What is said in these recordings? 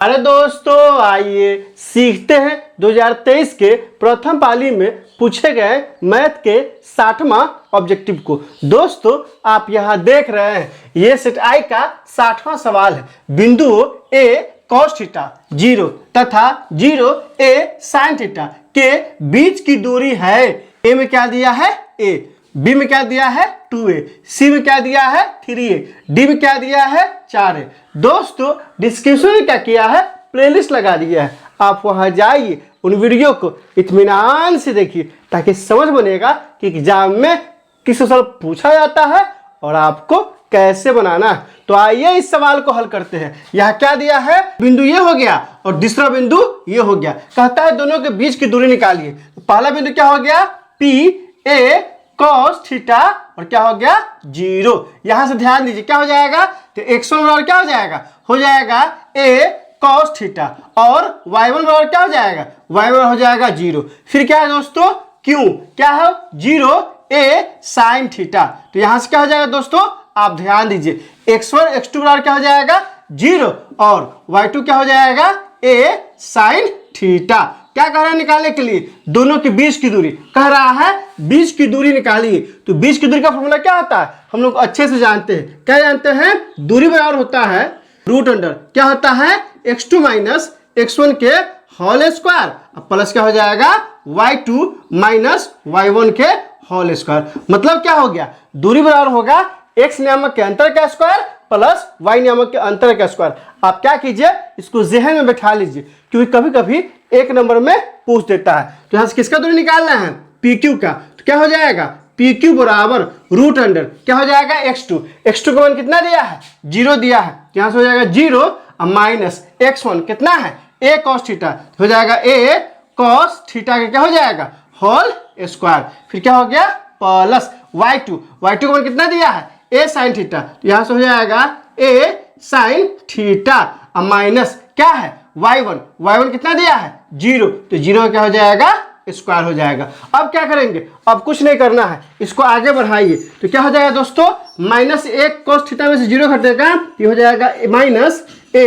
अरे दोस्तों आइए सीखते हैं 2023 के प्रथम पाली में पूछे गए मैथ के 60वां ऑब्जेक्टिव को। दोस्तों आप यहां देख रहे हैं ये सेट आई का 60वां सवाल है। बिंदु ए cos थीटा 0 तथा 0 a sin थीटा के बीच की दूरी है। ए में क्या दिया है a, बी में क्या दिया है 2a, सी में क्या दिया है 3a, डी में क्या दिया है 4a। दोस्तों डिस्क्रिप्शन में क्या किया है प्लेलिस्ट लगा दिया है, आप वहां जाइए उन वीडियो को इत्मीनान से देखिए ताकि समझ बनेगा कि एग्जाम में किस सवाल पूछा जाता है और आपको कैसे बनाना है। तो आइए इस सवाल को हल करते हैं। यहाँ क्या दिया है, बिंदु ये हो गया और दूसरा बिंदु ये हो गया। कहता है दोनों के बीच की दूरी निकालिए। तो पहला बिंदु क्या हो गया पी ए cos थीटा और क्या हो गया 0। यहां से ध्यान दीजिए क्या हो जाएगा, तो x1 बराबर क्या हो जाएगा a cos थीटा और y1 बराबर क्या हो जाएगा, y बराबर हो जाएगा 0। फिर क्या है दोस्तों q क्या है 0 a sin थीटा। तो यहां से क्या हो जाएगा दोस्तों, आप ध्यान दीजिए x1 x2 बराबर क्या हो जाएगा 0 और y2 क्या हो जाएगा a sin थीटा। क्या कह रहा है निकालने के लिए, दोनों के बीच की दूरी कह रहा है, बीच की दूरी निकालिए। तो बीच की दूरी का फॉर्मूला क्या होता है हम लोग अच्छे से जानते हैं। क्या जानते हैं, दूरी बराबर होता है रूट अंडर क्या होता है x2 माइनस x1 के होल स्क्वायर प्लस क्या हो जाएगा y2 माइनस y1 के होल स्क्वायर। मतलब क्या हो गया, दूरी बराबर होगा x नियामक के अंतर का स्क्वायर प्लस y नियामक के अंतर का स्क्वायर। आप क्या कीजिए इसको ज़हन में बैठा लीजिए क्योंकि कभी कभी एक नंबर में पूछ देता है। तो यहाँ से किसका दूरी निकालना है पी क्यू का। तो क्या हो जाएगा पी क्यू बराबर रूट अंडर क्या हो जाएगा x2 का मान कितना दिया है 0 दिया है। तो यहाँ से हो जाएगा 0 और माइनस x1 कितना है a cos थीटा हो जाएगा a cos थीटा का क्या हो जाएगा होल स्क्वायर। फिर क्या हो गया प्लस y2 का मान कितना दिया है a sin थीटा। तो यहाँ से हो जाएगा a sin थीटा और माइनस क्या है y1 कितना दिया है 0। तो 0 क्या हो जाएगा स्क्वायर हो जाएगा। अब क्या करेंगे, अब कुछ नहीं करना है, इसको आगे बढ़ाइए। तो क्या हो जाएगा दोस्तों माइनस a cos थीटा में से 0 घटेगा ये हो जाएगा माइनस a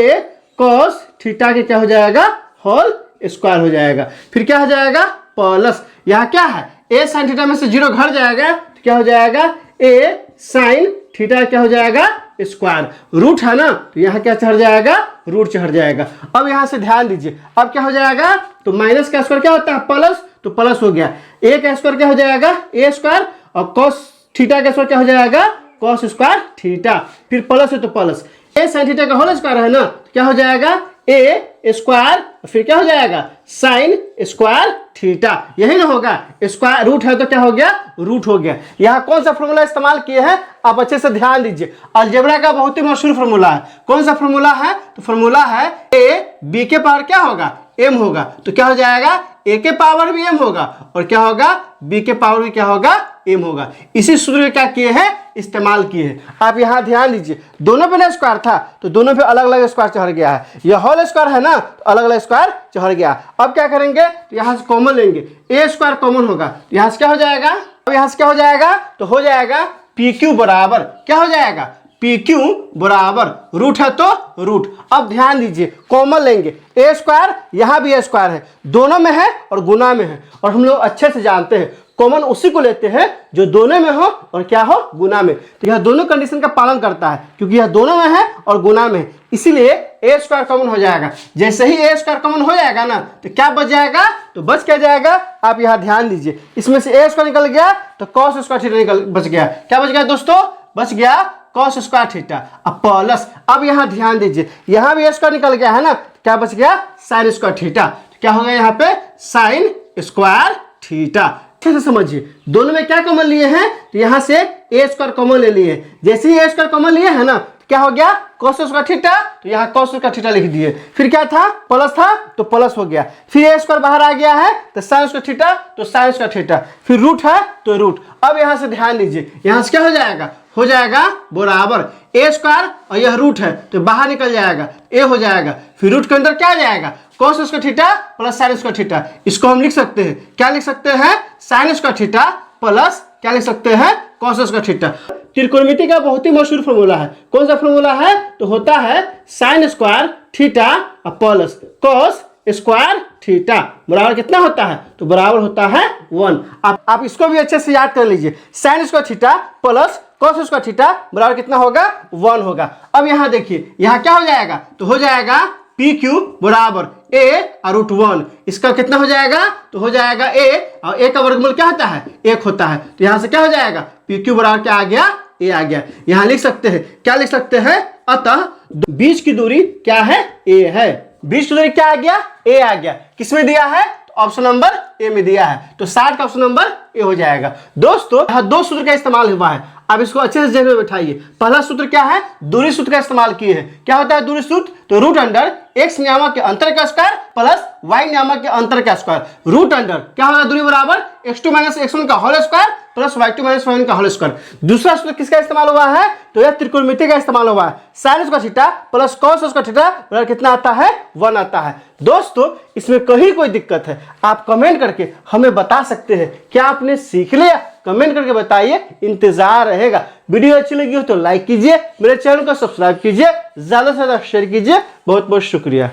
cos थीटा के क्या हो जाएगा होल स्क्वायर हो जाएगा। फिर क्या हो जाएगा प्लस यहाँ क्या है a sin थीटा में से 0 घट जाएगा तो क्या हो जाएगा a sin थीटा क्या हो जाएगा स्क्वायर। रूट है ना तो यहाँ क्या चढ़ जाएगा रूट चढ़ जाएगा। अब यहाँ से ध्यान दीजिए अब क्या हो जाएगा, तो माइनस का स्क्वायर क्या होता है प्लस, तो प्लस हो गया a का स्क्वायर क्या हो जाएगा a स्क्वायर और cos थीटा का स्क्वायर क्या हो जाएगा cos स्क्वायर थीटा। फिर प्लस है तो प्लस a sin थीटा का होल स्क्वायर है ना तो क्या हो जाएगा a स्क्वायर फिर क्या हो जाएगा साइन स्क्वायर थीटा। यही ना होगा स्क्वायर रूट है तो क्या हो गया रूट हो गया। यहाँ कौन सा फॉर्मूला इस्तेमाल किए हैं आप अच्छे से ध्यान दीजिए। अलजेब्रा का बहुत ही मशहूर फॉर्मूला है। कौन सा फॉर्मूला है, तो फॉर्मूला है a b के पावर क्या होगा m होगा। तो क्या हो जाएगा a के पावर भी m होगा और क्या होगा b के पावर भी क्या होगा m होगा। इसी सूत्र क्या किए हैं इस्तेमाल किए हैं। आप यहाँ ध्यान दीजिए दोनों पे ना स्क्वायर था तो दोनों पे अलग अलग स्क्वायर चढ़ गया है। यह होल स्क्वायर है ना तो अलग अलग स्क्वायर चढ़ गया। अब क्या करेंगे तो यहाँ से कॉमन लेंगे a स्क्वायर कॉमन होगा तो यहाँ से क्या हो जाएगा, अब यहाँ से क्या हो जाएगा तो हो जाएगा पी क्यू बराबर क्या हो जाएगा पी क्यू बराबर रूट है तो रूट। अब ध्यान दीजिए कॉमन लेंगे ए स्क्वायर यहाँ भी ए स्क्वायर है दोनों में है और गुना में है और हम लोग अच्छे से जानते हैं कॉमन उसी को लेते हैं जो दोनों में हो और क्या हो गुना में। तो यह दोनों कंडीशन का पालन करता है क्योंकि यह दोनों में है और गुना में है, इसीलिए ए स्क्वायर कॉमन हो जाएगा। जैसे ही ए स्क्वायर कॉमन हो जाएगा ना तो क्या बच जाएगा, तो बच क्या जाएगा आप यहाँ ध्यान दीजिए इसमें से ए स्क्वायर निकल गया तो कॉस स्क्वायर थीटा निकल बच गया। क्या बच गया दोस्तों, बच गया कॉस स्क्वायर थीटा अब प्लस। अब यहाँ ध्यान दीजिए यहाँ भी ए स्क्वायर निकल गया है ना क्या बच गया साइन स्क्वायर थीटा। तो क्या हो गया यहाँ पे साइन स्क्वायर थीटा। अच्छे से समझिए दोनों में क्या कॉमन लिए हैं, तो यहाँ से ए स्क्वायर कॉमन ले लिए। जैसे ही ए स्क्वायर कॉमन लिए है ना तो क्या हो गया cos स्क्वायर थीटा, तो यहाँ cos स्क्वायर थीटा लिख दिए। फिर क्या था प्लस था तो प्लस हो गया। फिर ए स्क्वायर बाहर आ गया है तो साइन स्क्वायर थीटा तो साइन स्क्वायर थीटा। फिर रूट है तो रूट। अब यहाँ से ध्यान दीजिए यहाँ से क्या हो जाएगा बराबर ए स्क्वायर और यह रूट है तो बाहर निकल जाएगा ए हो जाएगा। फिर रूट के अंदर क्या आ जाएगा cos square theta plus sine square theta. इसको हम लिख सकते हैं क्या लिख सकते हैं साइन स्क्वायर थीटा प्लस क्या लिख सकते हैं cos स्क्वायर थीटा। त्रिकोणमिति का बहुत ही मशहूर फॉर्मूला है। कौन सा फॉर्मूला है? तो होता है sine square theta plus cos square theta बराबर कितना होता है? तो बराबर होता है 1। आप इसको भी अच्छे से याद कर लीजिए। Sine square theta plus cos square theta बराबर कितना होगा? 1 होगा। अब यहाँ देखिए, यहाँ क्या हो जाएगा? तो हो जाएगा पी क्यू बराबर ए और रूट 1। इसका कितना हो जाएगा? तो हो जाएगा ए, और ए का वर्गमूल क्या होता है? 1 होता है। तो यहाँ से क्या हो जाएगा? पी क्यू बराबर क्या आ गया? ए आ गया। यहाँ लिख सकते हैं, क्या लिख सकते हैं? अतः बीच की दूरी क्या है? ए है। बीच की दूरी क्या आ गया? ए आ गया। किसमें दिया है? तो ऑप्शन नंबर ए में दिया है। तो 60 का ऑप्शन नंबर ए हो जाएगा। दोस्तों यहाँ 2 सूत्र का इस्तेमाल हुआ है, अब इसको अच्छे से जहन में बैठाइए। पहला सूत्र क्या है? दूरी सूत्र का इस्तेमाल किए हैं। क्या होता है दूरी सूत्र? तो रूट अंडर एक्स नियामक के अंतर का स्क्वायर प्लस वाई नियामक के अंतर का स्क्वायर। रूट अंडर क्या होगा? दूरी बराबर x2 माइनस x1 का whole square plus y2 minus y1 का होल स्क्वायर। दूसरा सूत्र किसका इस्तेमाल हुआ है? तो यह त्रिकोणमिति का इस्तेमाल हुआ है। Sine square theta plus cos square theta बराबर कितना आता है? 1 आता है। दोस्तों इसमें कहीं कोई दिक्कत है आप कमेंट करके हमें बता सकते हैं। क्या आपने सीख लिया? कमेंट करके बताइए, इंतजार रहेगा। वीडियो अच्छी लगी हो तो लाइक कीजिए, मेरे चैनल को सब्सक्राइब कीजिए, ज्यादा से ज्यादा शेयर कीजिए। बहुत बहुत शुक्रिया।